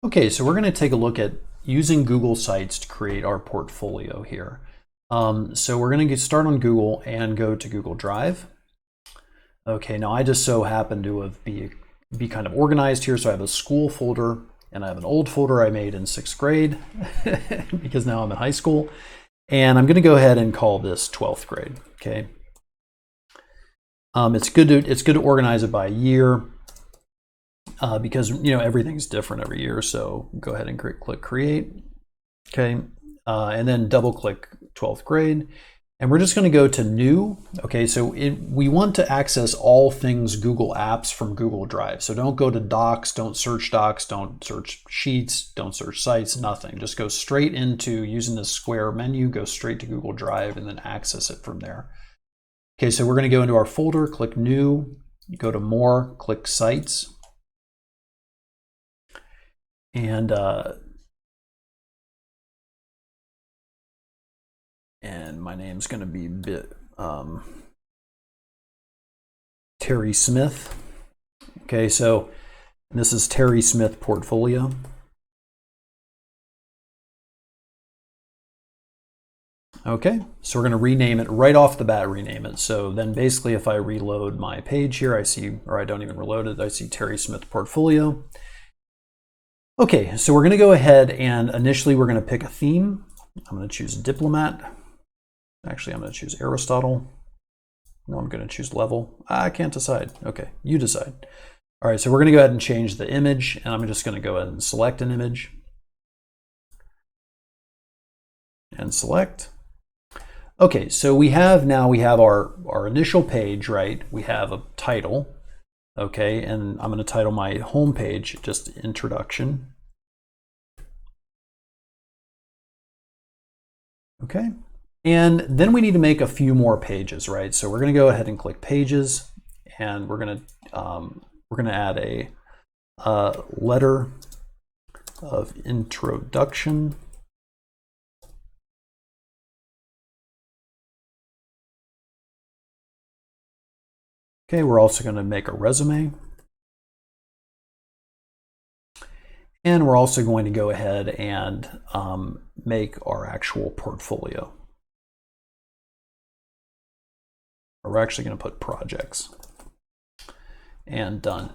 Okay, so we're going to take a look at using Google Sites to create our portfolio here. So we're going to start on Google and go to Google Drive. Okay, now I just so happen to be kind of organized here. So I have a school folder and I have an old folder I made in 6th grade because now I'm in high school. And I'm going to go ahead and call this 12th grade. Okay. It's good to organize it by year. Because everything's different every year, so go ahead and click create. Okay, and then double click 12th grade, and we're just going to go to new. Okay, so we want to access all things Google Apps from Google Drive. So don't go to Docs, don't search Sheets, don't search Sites, nothing. Just go straight into, using the square menu, go straight to Google Drive and then access it from there. Okay, so we're going to go into our folder, click new, go to more, click Sites. And my name's going to be Terry Smith. Okay, so this is Terry Smith portfolio. Okay, so we're going to rename it right off the bat, rename it. So then basically if I reload my page here, I see, or I don't even reload it, I see Terry Smith portfolio. Okay, so we're going to go ahead and initially we're going to pick a theme. I'm going to choose Diplomat. Actually, I'm going to choose Aristotle. No, I'm going to choose Level. I can't decide. Okay, you decide. All right, so we're going to go ahead and change the image, and I'm just going to go ahead and select an image. And select. Okay, so we have our initial page, right? We have a title. Okay, and I'm going to title my home page just Introduction. Okay, and then we need to make a few more pages, right? So we're going to go ahead and click Pages, and we're going to add a letter of introduction. Okay, we're also going to make a resume. And we're also going to go ahead and make our actual portfolio. We're actually going to put projects. And done.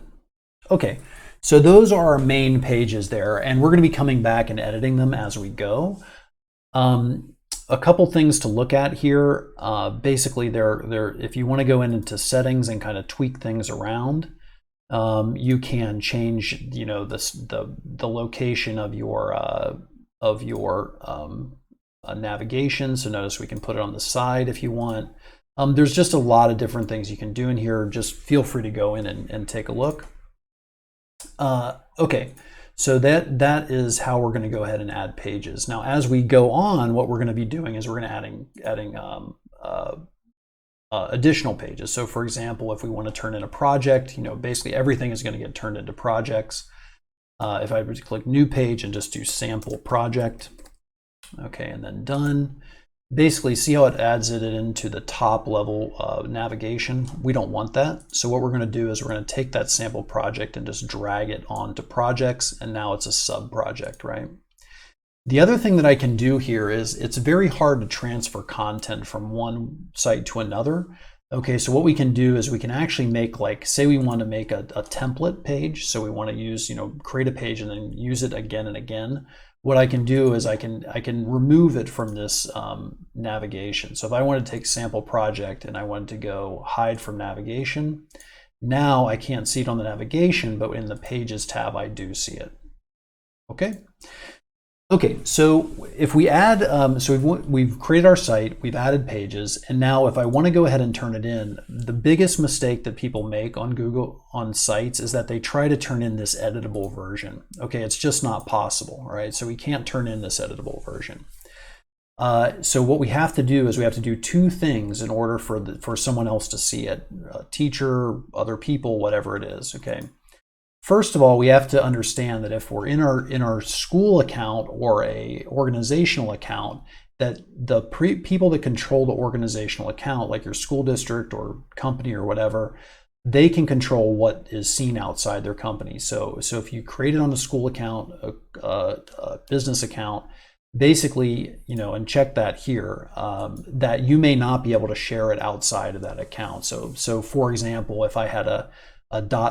Okay, so those are our main pages there, and we're going to be coming back and editing them as we go. A couple things to look at here. Basically, if you want to go into settings and kind of tweak things around, you can change, the location of your navigation. So notice we can put it on the side if you want. There's just a lot of different things you can do in here. Just feel free to go in and take a look. Okay. So that is how we're going to go ahead and add pages. Now, as we go on, what we're going to be doing is we're going to adding additional pages. So, for example, if we want to turn in a project, basically everything is going to get turned into projects. If I were to click New Page and just do Sample Project, okay, and then Done. Basically, see how it adds it into the top level of navigation? We don't want that. So what we're going to do is we're going to take that sample project and just drag it onto projects, and now it's a sub project, right? The other thing that I can do here is it's very hard to transfer content from one site to another. Okay, so what we can do is we can actually make, like, say we want to make a template page. So we want to use, create a page and then use it again and again. What I can do is I can remove it from this navigation. So if I wanted to take sample project and I wanted to go hide from navigation, now I can't see it on the navigation, but in the pages tab, I do see it. Okay. Okay, so if we add, we've created our site, we've added pages, and now if I want to go ahead and turn it in, the biggest mistake that people make on Google on sites is that they try to turn in this editable version. Okay, it's just not possible, right? So we can't turn in this editable version. So what we have to do is we have to do two things in order for someone else to see it, a teacher, other people, whatever it is. Okay. First of all, we have to understand that if we're in our school account or a organizational account, that the people that control the organizational account, like your school district or company or whatever, they can control what is seen outside their company. So if you create it on a school account, a business account, basically, and check that here, that you may not be able to share it outside of that account. So for example, if I had a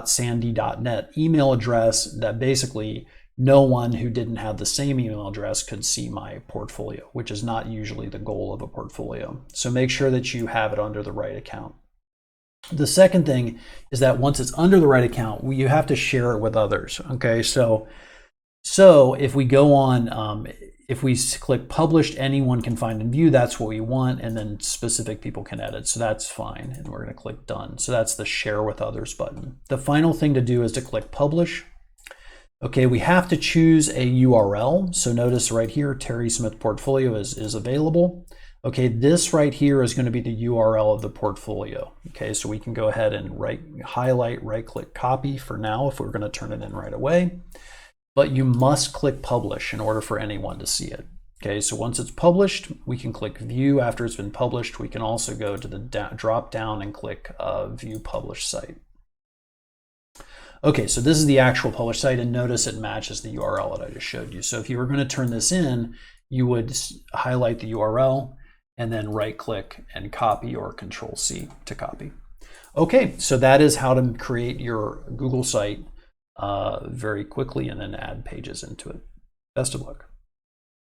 .sandy.net email address, that basically no one who didn't have the same email address could see my portfolio, which is not usually the goal of a portfolio. So make sure that you have it under the right account. The second thing is that once it's under the right account, you have to share it with others. Okay, so if we go on, if we click published, anyone can find and view, that's what we want, and then specific people can edit, so that's fine, and we're going to click done. So that's the share with others button. The final thing to do is to click publish. Okay, we have to choose a URL. So notice right here, Terry Smith Portfolio is available. Okay, this right here is going to be the URL of the portfolio. Okay, so we can go ahead and highlight, right-click copy for now if we're going to turn it in right away. But you must click publish in order for anyone to see it. Okay, so once it's published, we can click view after it's been published. We can also go to the drop down and click view published site. Okay, so this is the actual published site, and notice it matches the URL that I just showed you. So if you were going to turn this in, you would highlight the URL and then right click and copy, or Control C to copy. Okay, so that is how to create your Google site very quickly and then add pages into it. Best of luck.